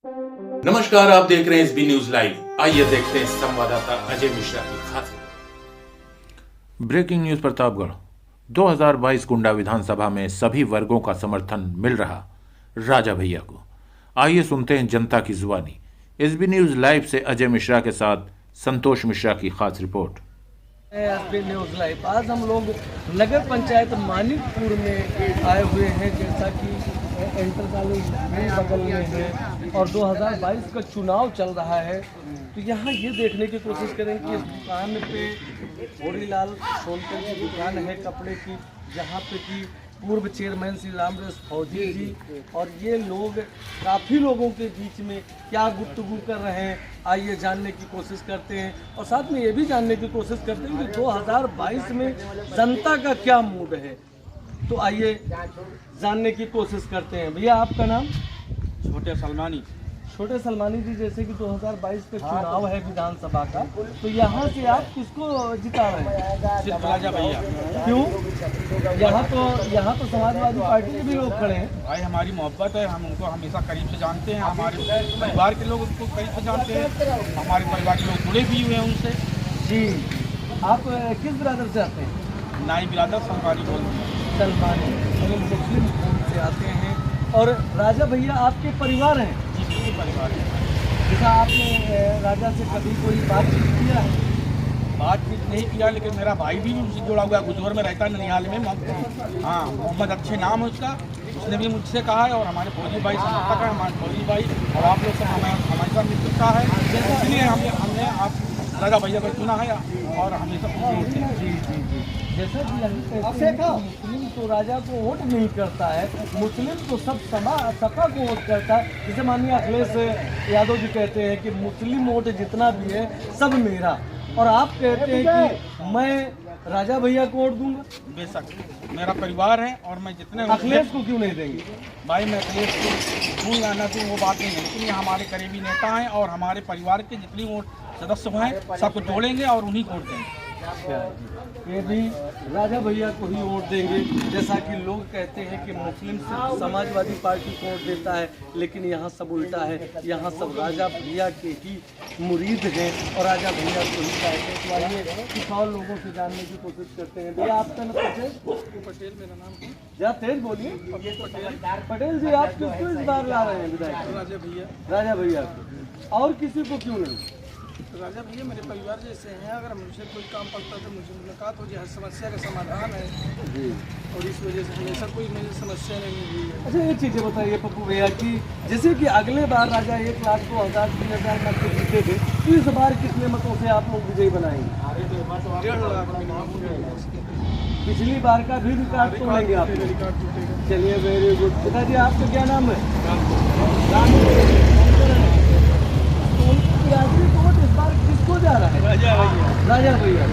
नमस्कार, आप देख रहे हैं एसबी न्यूज लाइव। आइए देखते हैं संवाददाता अजय मिश्रा की खास रिपोर्ट। Breaking news Pratapgarh. 2022 गुंडा विधानसभा में सभी वर्गों का समर्थन मिल रहा राजा भैया को। आइए सुनते हैं जनता की जुबानी। एसबी न्यूज लाइव से अजय मिश्रा के साथ संतोष मिश्रा की खास रिपोर्ट। SB news live. आज हम लोग नगर पंचायत मानिकपुर में आए हुए हैं, जैसा कि इंटर कॉलेज बगल में है और 2022 का चुनाव चल रहा है। तो यहाँ ये देखने की कोशिश करें कि इस दुकान पे होरीलाल सोनकर की दुकान है कपड़े की, जहाँ पे कि पूर्व चेयरमैन श्री रामरेश फौजी जी और ये लोग काफ़ी लोगों के बीच में क्या गुफ्तगू कर रहे हैं, आइए जानने की कोशिश करते हैं। और साथ में ये भी जानने की कोशिश करते हैं कि 2022 में जनता का क्या मूड है। तो आइए जानने की कोशिश करते हैं। भैया, आपका नाम? छोटे सलमानी। छोटे सलमानी जी, जैसे कि 2022 का चुनाव है विधानसभा का, तो यहाँ से आप किसको जिता रहे हैं? सिर्फ राजा भैया। क्यों? यहाँ तो समाजवादी पार्टी के भी लोग खड़े हैं। भाई, हमारी मोहब्बत है, हम उनको हमेशा करीब से जानते हैं, हमारे परिवार के लोग उनको करीब से जानते हैं, हमारे परिवार के लोग जुड़े भी हुए हैं उनसे। जी, आप किस बिरादर से आते हैं? नाई बिरादर सलमानी बोलते हैं। सलमानी मुस्लिम से आते हैं। और राजा भैया आपके परिवार हैं? जी, किसी परिवार है। जैसा आपने राजा से कभी कोई बातचीत किया है? बातचीत नहीं किया, लेकिन मेरा भाई भी उससे जुड़ा हुआ है, गुजर में रहता है ननिहाल में। हाँ, मोहम्मद अच्छे नाम है उसका। उसने भी मुझसे कहा है और हमारे फौजी भाई समर्थक है, हमारे फौजी भाई और आप लोग सब हमारे साथ मित्रता है, इसलिए हमने आप राजा भैया को चुना है और हमेशा होते हैं। जी जी जी। जैसा कि मुस्लिम तो राजा को वोट नहीं करता है, मुस्लिम तो सबका को वोट करता है। जैसे माननीय अखिलेश यादव जी कहते हैं कि मुस्लिम वोट जितना भी है सब मेरा, और आप कहते हैं कि मैं राजा भैया को वोट दूंगा। बेशक मेरा परिवार है और मैं जितने अखिलेश को क्यों नहीं देंगे? भाई, मैं अखिलेश को दूँ या ना दूँ वो बात नहीं है, लेकिन ये हमारे करीबी नेता हैं और हमारे परिवार के जितनी वो सदस्य हैं सबको जोड़ेंगे और उन्हीं को वोट देंगे। ये भी राजा भैया को ही वोट देंगे। जैसा कि लोग कहते हैं कि मुस्लिम सिर्फ समाजवादी पार्टी को वोट देता है, लेकिन यहाँ सब उल्टा है, यहाँ सब राजा भैया के ही मुरीद हैं और राजा भैया को ही चाहते हैं। तो आइए कुछ और लोगों से जानने की कोशिश करते हैं। भैया, आपका नाम? पटेल मेरा नाम है। जरा तेज बोलिए। पटेल जी, आप किसको इस बार ला रहे हैं विधायक? राजा भैया। राजा भैया को, और किसी को क्यों नहीं? राजा भैया मेरे परिवार जैसे हैं, अगर मुझसे कोई काम पड़ता तो मुझे मुलाकात हो जाए, समस्या का समाधान है जी, और इस वजह से हमेशा कोई मेरी समस्या नहीं हुई है। अच्छा, ये चीज़ें बताइए पप्पू भैया कि जैसे कि अगले बार राजा 1,02,000 3,000 मत से जीते थे, तो इस बार कितने मतों से आप लोग विजयी बनाएंगे? 1.5 लाख। पिछली बार का भी रिकॉर्ड तोड़ेंगे आप? चलिए, वेरी गुड। पिताजी, आपका क्या नाम है? राम। इस बार किसको जा रहा है? राजा भैया। राजा भैया।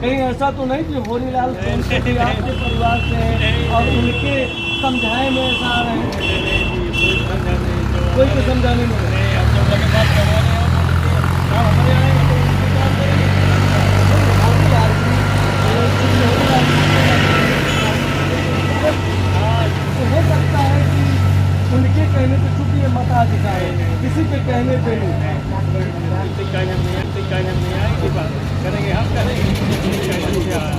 कहीं ऐसा तो नहीं कि होरीलाल सोनकर जी आपके परिवार से हैं और उनके समझाए में ऐसा आ रहे हैं? कोई को समझाने में हो सकता है कि उनके कहने पे, चूंकि ये मताधिकार है, किसी के कहने पे नहीं। करेंगे हम करेंगे।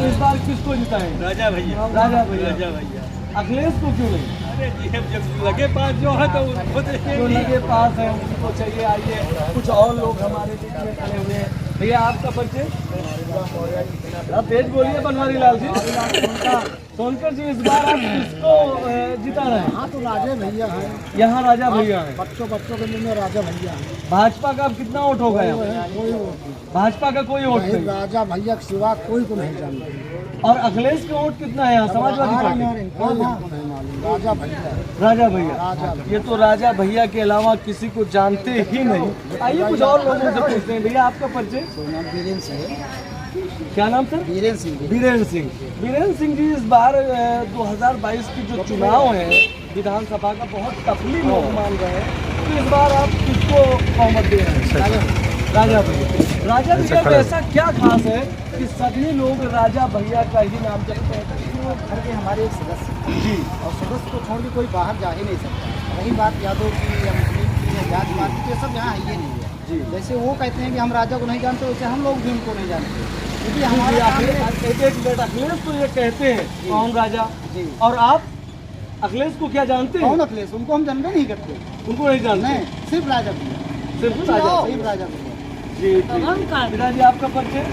इस बार किसको जिताएंगे? राजा भैया। राजा भैया। राजा भैया। अखिलेश को क्यों नहीं? अरे जी, जब लगे पास जो है तो उनको जो लगे पास है उनको चाहिए। आइए कुछ और लोग हमारे बीच में खड़े हुए हैं। भैया, आपका परिचय? आप तेज बोलिए। बनवारी लाल जी। सोनकर जी, इस बार आप किसको जिता रहे हैं? हाँ, तो राजा भैया है। यहाँ राजा भैया है। बच्चों के लिए में राजा भैया है। भाजपा का अब कितना वोट होगा यहाँ? कोई वोट नहीं। भाजपा का कोई वोट नहीं। राजा भैया के सिवा कोई को नहीं जानते। और अखिलेश का वोट कितना है यहाँ? समाजवादी पार्टी। कोई को नहीं मालूम। राजा भैया। राजा भैया। राजा भैया। ये तो राजा भैया के अलावा किसी को जानते ही नहीं। आइए कुछ और लोगों से पूछते हैं। भैया, आपका परिचय? नाम वीरेंद्र सिंह। क्या नाम सर? वीरेंद्र सिंह। वीरेंद्र सिंह। वीरेंद्र सिंह जी, इस बार 2022 की जो चुनाव है विधानसभा का, बहुत तकलीफ लोग मान रहे हैं, तो इस बार आप किसको बहुमत दे रहे हैं? राजा भैया। राजा भैया में ऐसा क्या खास है कि सभी लोग राजा भैया का ही नाम जपते हैं? वो घर के हमारे एक सदस्य जी, और सदस्य को छोड़ के कोई बाहर जा ही नहीं सकता। रही बात यादव की या मुस्लिम की या जात पात जी। जैसे वो कहते हैं कि हम राजा को नहीं जानते, वैसे हम लोग भी उनको नहीं जानते, क्योंकि हमारे हमारा काम है। एक मिनट, अखिलेश तो ये कहते हैं कौन राजा, जी। और आप अखिलेश को क्या जानते हैं? कौन अखिलेश? उनको हम जानते नहीं करते। उनको नहीं जानते? नहीं, सिर्फ राजा भैया, सिर्फ राजा। सिर्फ राजा भैया। जी जी। पिताजी आपका परिचय?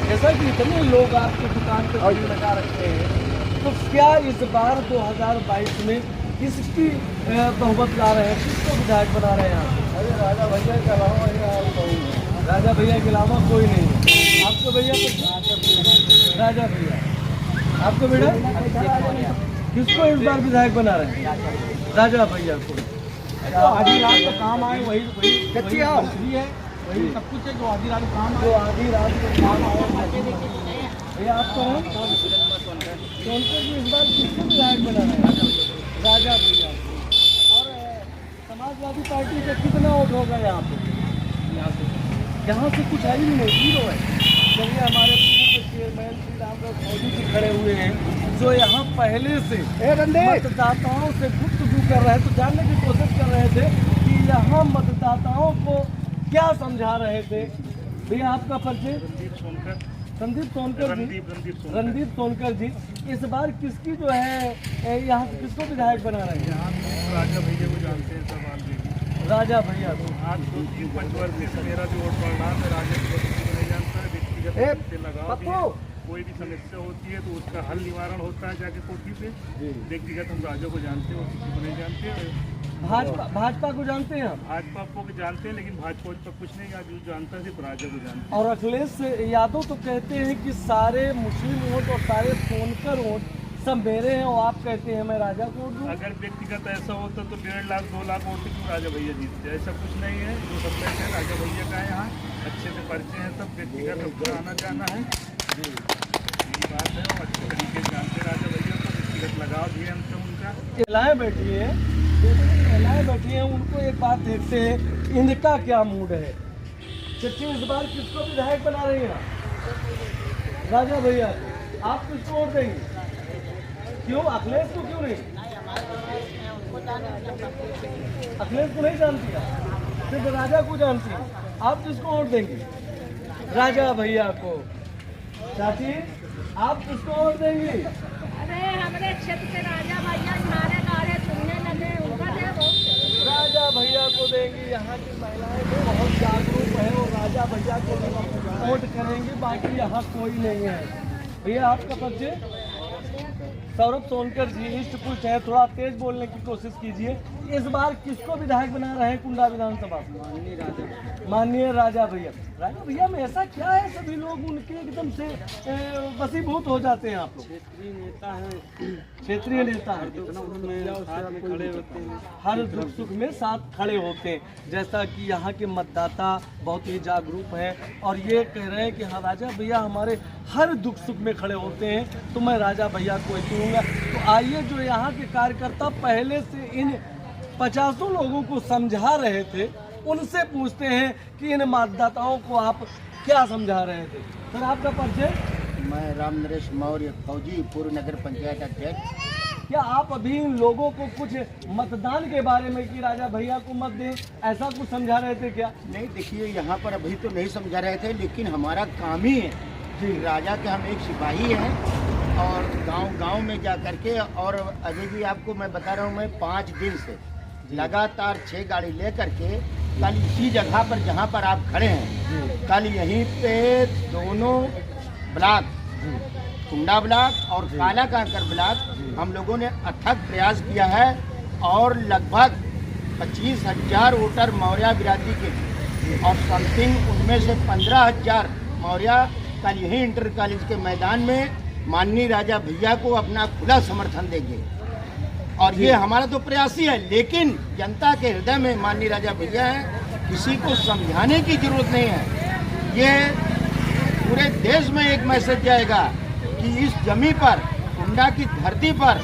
जैसा कि इतने लोग आपकी दुकान पे भीड़ लगा रखते हैं, तो क्या इस बार 2022 में किसकी बहुमत ला रहे हैं, किसको विधायक बना रहे हैं आप? अरे राजा भैया के अलावा राजा भैया के अलावा कोई नहीं है। आपको भैया राजा भैया, आपको बेटा किसको इस बार विधायक बना रहे हैं? राजा भैया को। जो आधी रात का काम आए वही वही कच्ची वही आओ। मंत्री है, वही सब कुछ है जो आधी रात का काम जो आए। आधी रात को काम आए भैया, आपका नाम सोनकर जी इस बार किसको विधायक बना रहे हैं? राजा भैया को। और समाजवादी पार्टी का कितना वोट होगा यहाँ पे? यहाँ से कुछ है ही नहीं, जीरो है। चलिए, हमारे पूर्व चेयरमैन श्री रामदास मोदी जी खड़े हुए हैं, जो यहाँ पहले से मतदाताओं से गुफ्तगू कर रहे हैं, तो जानने की कोशिश कर रहे थे कि यहाँ मतदाताओं को क्या समझा रहे थे। भैया आपका परिचय? संदीप सोनकर जी। रणदीप सोनकर जी, इस बार किसकी जो है यहाँ से किसको विधायक बना रहे हैं? राजा भैया को जानते हैं सब ऑलरेडी। राजा भैया को। आज 2-3 वर्ष से मेरा जो वोट पड़ रहा है, राजा को नहीं जानता है, व्यक्तिगत रूप से लगाव भी है। कोई भी समस्या होती है तो उसका हल निवारण होता है जाके कोठी पे। व्यक्तिगत हम राजा को जानते हैं और किसी को नहीं जानते। भाजपा को जानते हैं आप? भाजपा को भी जानते हैं, लेकिन भाजपा पर कुछ नहीं, आज जो जानता है सिर्फ राजा को जानते और अखिलेश यादव तो कहते हैं कि सारे मुस्लिम वोट और सारे सोनकर वोट सब मेरे हैं, और आप कहते हैं मैं राजा को वोट दूं। हैं। अगर व्यक्तिगत ऐसा होता तो 1.5 लाख 2 लाख वोट से क्यों राजा भैया जीतते? ऐसा कुछ नहीं है, जो सब कहते हैं राजा भैया का है, यहाँ अच्छे से परिचय है, सब व्यक्तिगत अपना आना जाना है, यही बात है। और अच्छे तरीके से जानते हैं राजा भैया को, व्यक्तिगत लगाव भी है हमसे उनका। महिलाएं बैठी हैं, महिलाएं बैठी हैं, उनको एक बात देखते हैं इनका क्या मूड है। चच्ची, इस बार किसको विधायक बना रही हैं आप? राजा भैया, आप किसको वोट देंगे? क्यों? अखिलेश को क्यों नहीं? अखिलेश को नहीं जानती आप, सिर्फ राजा को जानती हैं। आप किसको वोट देंगे? राजा भैया को। चाची, आप किसको वोट देंगी? अरे हमारे क्षेत्र के राजा भैया हमारे गाड़े सुनने लगे, उनका दे वोट। राजा भैया को देंगी। यहाँ की महिलाएं भी बहुत जागरूक है और राजा भैया को वोट करेंगी, बाकी यहाँ कोई नहीं है। भैया आपका परिचय? सौरभ सोनकर जी, इष्ट पुष्ट है, थोड़ा तेज बोलने की कोशिश कीजिए। इस बार किसको विधायक बना रहे हैं कुंडा विधानसभा? माननीय राजा भैया। राजा भैया में ऐसा क्या है, सभी लोग उनके एकदम से वसीभूत हो जाते हैं? आप लोग क्षेत्रीय नेता हैं, क्षेत्रीय नेता हैं, खड़े होते हैं, हर दुख सुख में साथ खड़े होते हैं। जैसा कि यहाँ के मतदाता बहुत ही जागरूक हैं और ये कह रहे हैं कि हाँ, राजा भैया हमारे हर दुख सुख में खड़े होते हैं, तो मैं राजा भैया को ही चुनूंगा। तो आइए, जो यहाँ के कार्यकर्ता पहले से इन 50 लोगों को समझा रहे थे, उनसे पूछते हैं कि इन मतदाताओं को आप क्या समझा रहे थे। सर, आपका परिचय? मैं राम नरेश मौर्य, फौजी, पूर्व नगर पंचायत अध्यक्ष। क्या आप अभी इन लोगों को कुछ मतदान के बारे में कि राजा भैया को मत दें, ऐसा कुछ समझा रहे थे क्या? नहीं, देखिए यहाँ पर अभी तो नहीं समझा रहे थे, लेकिन हमारा काम ही है कि राजा के हम एक सिपाही हैं और गांव-गांव में जा करके, और अजय जी आपको मैं बता रहा हूँ, मैं 5 दिन से लगातार 6 गाड़ी ले करके कल इसी जगह पर जहाँ पर आप खड़े हैं, कल यहीं पे दोनों ब्लॉक, कुंडा ब्लॉक और काला कांकर ब्लॉक, हम लोगों ने अथक प्रयास किया है और लगभग 25,000 वोटर मौर्या बिरादरी के और समथिंग उनमें से 15,000 मौर्या कल यहीं इंटर कॉलेज के मैदान में माननीय राजा भैया को अपना खुला समर्थन देंगे। और ये हमारा तो प्रयास ही है, लेकिन जनता के हृदय में माननीय राजा भैया है, किसी को समझाने की जरूरत नहीं है। ये पूरे देश में एक मैसेज जाएगा कि इस जमी पर, कुंडा की धरती पर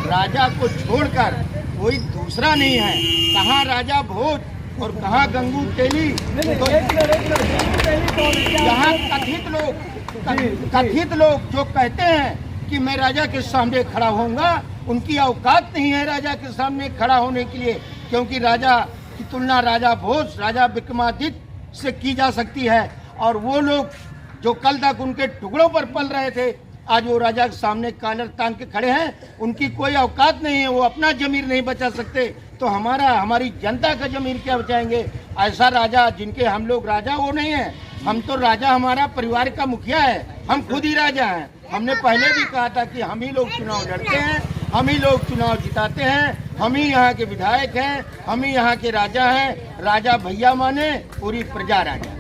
राजा को छोड़कर कोई दूसरा नहीं है। कहाँ राजा भोज और कहाँ गंगू तेली। तो यहाँ कथित लोग जो कहते हैं कि मैं राजा के सामने खड़ा होऊंगा। उनकी औकात नहीं है राजा के सामने खड़ा होने के लिए, क्योंकि राजा की तुलना राजा भोज, राजा विक्रमादित्य से की जा सकती है। और वो लोग जो कल तक उनके टुकड़ों पर पल रहे थे, आज वो राजा के सामने कॉलर तान के खड़े हैं। उनकी कोई औकात नहीं है, वो अपना जमीर नहीं बचा सकते, तो हमारी जनता का जमीर क्या बचाएंगे। ऐसा राजा जिनके हम लोग राजा वो नहीं है। हम तो राजा, हमारा परिवार का मुखिया है, हम खुद ही राजा हैं। हमने पहले भी कहा था कि हम ही लोग चुनाव लड़ते हैं, हम ही लोग चुनाव जिताते हैं, हम ही यहाँ के विधायक हैं, हम ही यहाँ के राजा हैं। राजा भैया माने, पूरी प्रजा राजा।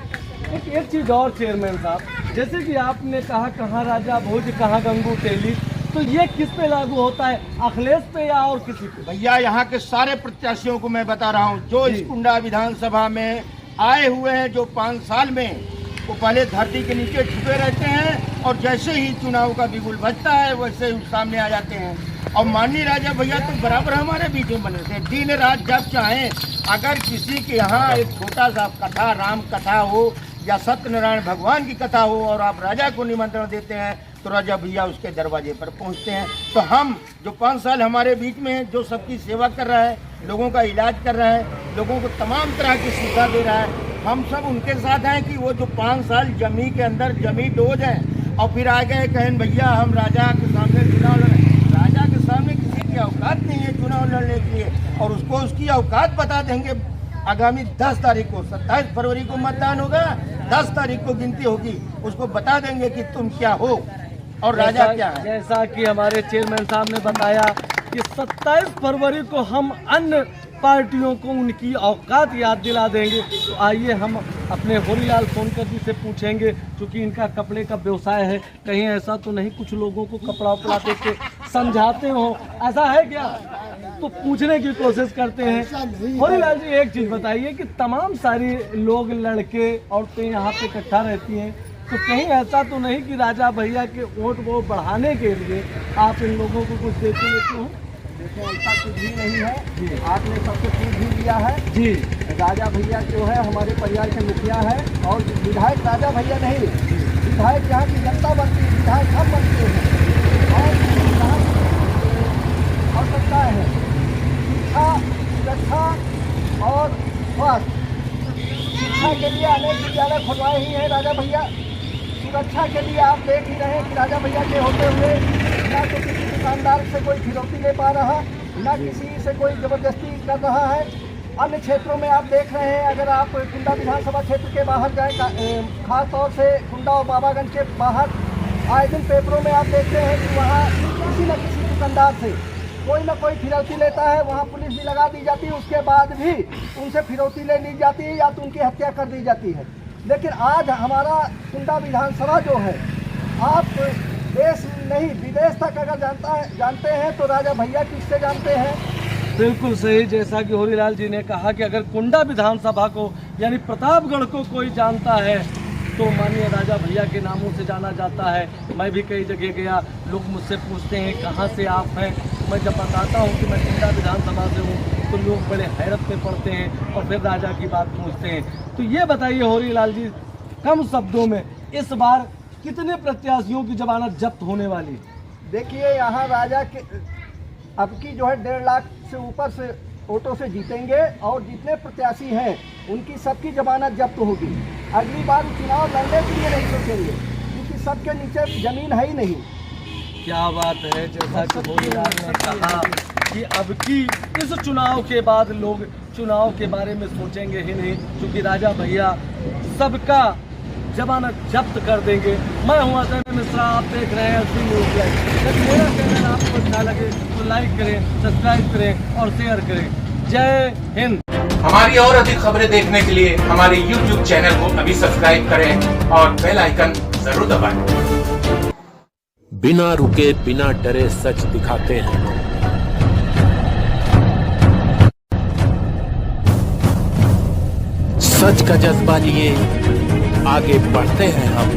एक चीज और चेयरमैन साहब, जैसे कि आपने कहा कहाँ राजा भोज कहाँ गंगू तेली, तो ये किस पे लागू होता है, अखिलेश पे या और किसी पे? भैया यहाँ के सारे प्रत्याशियों को मैं बता रहा हूँ, जो इस कुंडा विधानसभा में आए हुए हैं, जो 5 साल में, वो पहले धरती के नीचे छुपे रहते हैं और जैसे ही चुनाव का बिगुल बजता है वैसे ही सामने आ जाते हैं। और माननीय राजा भैया तो बराबर हमारे बीच में बने थे, दिन रात जब चाहें। अगर किसी के यहाँ एक छोटा सा कथा, राम कथा हो या सत्यनारायण भगवान की कथा हो और आप राजा को निमंत्रण देते हैं, तो राजा भैया उसके दरवाजे पर पहुंचते हैं। तो हम जो 5 साल हमारे बीच में है, जो सबकी सेवा कर रहा है, लोगों का इलाज कर रहा है, लोगों को तमाम तरह की सुविधा दे रहा है, हम सब उनके साथ हैं कि वो जो 5 साल जमी के अंदर जमी डोज हैं और फिर आ गए कहें भैया हम राजा के सामने चुनाव लड़े। राजा के सामने किसी की औकात नहीं है चुनाव लड़ने के लिए, और उसको उसकी औकात बता देंगे। आगामी 10 तारीख को, 27 फरवरी को मतदान होगा, 10 तारीख को गिनती होगी, उसको बता देंगे कि तुम क्या हो और राजा क्या है। जैसा कि हमारे चेयरमैन साहब ने बताया कि 27 फरवरी को हम अन्य पार्टियों को उनकी औकात याद दिला देंगे। तो आइए हम अपने होरीलाल सोनकर जी से पूछेंगे, क्योंकि इनका कपड़े का व्यवसाय है, कहीं ऐसा तो नहीं कुछ लोगों को कपड़ा उपड़ा दे के समझाते हो, ऐसा है क्या? तो पूछने की कोशिश करते हैं। होरीलाल जी एक चीज़ बताइए कि तमाम सारी लोग, लड़के, औरतें यहाँ पे इकट्ठा रहती हैं, तो कहीं ऐसा तो नहीं कि राजा भैया के वोट वो बढ़ाने के लिए आप इन लोगों को कुछ देते लेते हो? देखिए ऐसा कुछ भी नहीं है जी, आपने सबसे पूछ भी लिया है जी। राजा भैया जो है हमारे परिवार के मुखिया है, और विधायक राजा भैया नहीं, विधायक यहाँ की जनता बनती है, विधायक हम बनते हैं। और सकता है शिक्षा, सुरक्षा और स्वास्थ्य। शिक्षा के लिए अनेक विद्यालय खुलवाए ही हैं राजा भैया। सुरक्षा के लिए आप देख ही रहे हैं कि राजा भैया के होते हुए ना तो किसी दुकानदार से कोई फिरौती ले पा रहा, ना किसी से कोई जबरदस्ती कर रहा है। अन्य क्षेत्रों में आप देख रहे हैं, अगर आप कुंडा विधानसभा क्षेत्र के बाहर जाएं, खास तौर से कुंडा और बाबागंज के बाहर, आए दिन पेपरों में आप देखते हैं कि वहाँ किसी न किसी दुकानदार से कोई ना कोई फिरौती लेता है, वहाँ पुलिस भी लगा दी जाती है, उसके बाद भी उनसे फिरौती ले ली जाती है या तो उनकी हत्या कर दी जाती है। लेकिन आज हमारा कुंडा विधानसभा जो है, आप देश नहीं विदेश तक अगर जानते हैं तो राजा भैया किससे जानते हैं? बिल्कुल सही, जैसा कि होरीलाल जी ने कहा कि अगर कुंडा विधानसभा को यानी प्रतापगढ़ को कोई जानता है तो माननीय राजा भैया के नामों से जाना जाता है। मैं भी कई जगह गया, लोग मुझसे पूछते हैं कहाँ से आप हैं, मैं जब बताता हूँ कि मैं कुंडा विधानसभा से हूँ तो लोग बड़े हैरत में पड़ते हैं और फिर राजा की बात पूछते हैं। तो ये बताइए होरीलाल जी, कम शब्दों में इस बार कितने प्रत्याशियों की जमानत जब्त होने वाली? देखिए यहाँ राजा के अब की जो है 1.5 लाख से ऊपर से वोटों से जीतेंगे, और जितने प्रत्याशी हैं उनकी सबकी जमानत जब्त होगी। अगली बार चुनाव लड़ने के लिए नहीं सोचेंगे, क्योंकि सबके नीचे जमीन है ही नहीं। क्या बात है, जैसा कि होरीलाल ने कहा कि अब की इस चुनाव के बाद लोग चुनाव के बारे में सोचेंगे ही नहीं, क्योंकि राजा भैया सबका जमानत जब्त कर देंगे। मैं हूँ अजय मिश्रा, आप देख रहे हैं असली न्यूज़ लाइव। यदि मेरा चैनल आपको अच्छा लगे तो लाइक करें, सब्सक्राइब करें और शेयर करें। जय हिंद। हमारी और अधिक खबरें देखने के लिए हमारे YouTube चैनल को अभी सब्सक्राइब करें और बेल आइकन जरूर दबाएं। बिना रुके बिना डरे सच दिखाते हैं, सच का जज्बा लिए आगे बढ़ते हैं हम।